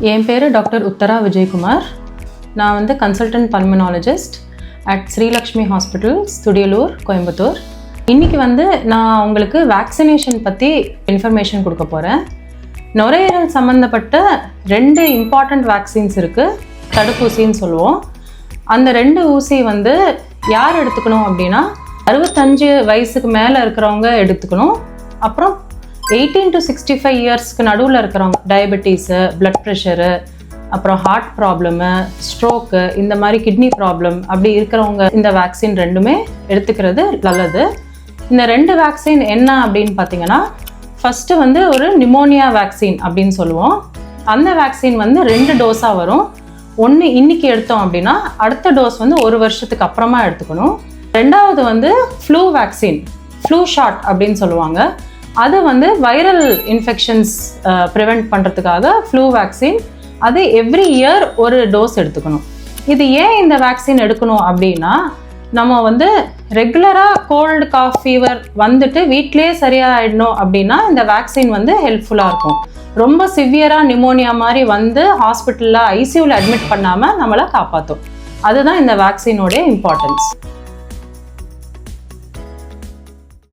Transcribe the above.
என் பேர் டாக்டர் உத்தரா விஜயகுமார். நான் வந்து consultant pulmonologist at Srilakshmi hospital, Thudiyalur, Coimbatore. இன்றைக்கி வந்து நான் உங்களுக்கு வேக்சினேஷன் பற்றி இன்ஃபர்மேஷன் கொடுக்க போகிறேன். நுரையீரல் சம்மந்தப்பட்ட 2 இம்பார்ட்டண்ட் வேக்சின்ஸ் இருக்குது, தடுப்பூசின்னு சொல்லுவோம். அந்த 2 ஊசி வந்து யார் எடுத்துக்கணும் அப்படின்னா 65 வயசுக்கு மேலே இருக்கிறவங்க எடுத்துக்கணும். அப்புறம் 18 to 65 இயர்ஸ்க்கு நடுவில் இருக்கிறவங்க டயபெட்டிஸு, பிளட் ப்ரெஷரு, அப்புறம் ஹார்ட் ப்ராப்ளமு, ஸ்ட்ரோக்கு, இந்த மாதிரி கிட்னி ப்ராப்ளம் அப்படி இருக்கிறவங்க இந்த வேக்சின் 2மே எடுத்துக்கிறது நல்லது. இந்த 2 வேக்சின் என்ன அப்படின்னு பார்த்தீங்கன்னா, ஃபஸ்ட்டு வந்து ஒரு நிமோனியா வேக்சின் அப்படின்னு சொல்லுவோம். அந்த வேக்சின் வந்து 2 டோஸாக வரும். ஒன்று இன்னைக்கு எடுத்தோம் அப்படின்னா அடுத்த டோஸ் வந்து 1 வருஷத்துக்கு அப்புறமா எடுத்துக்கணும். 2வது வந்து ஃப்ளூ வேக்சின், ஃப்ளூ ஷாட் அப்படின்னு சொல்லுவாங்க. அது வந்து வைரல் இன்ஃபெக்ஷன்ஸ் ப்ரிவெண்ட் பண்ணுறதுக்காக ஃப்ளூ வேக்சின். அது எவ்ரி இயர் ஒரு டோஸ் எடுத்துக்கணும். இது ஏன் இந்த வேக்சின் எடுக்கணும் அப்படின்னா, நம்ம வந்து ரெகுலராக கோல்டு, காஃப், ஃபீவர் வந்துட்டு வீட்டிலே சரியாயிடணும் அப்படின்னா இந்த வேக்சின் வந்து ஹெல்ப்ஃபுல்லாக இருக்கும். ரொம்ப சிவியராக நிமோனியா மாதிரி வந்து ஹாஸ்பிட்டலில் ஐசியூவில் அட்மிட் பண்ணாமல் நம்மளை காப்பாற்றும். அதுதான் இந்த வேக்சினோடைய இம்பார்ட்டன்ஸ்.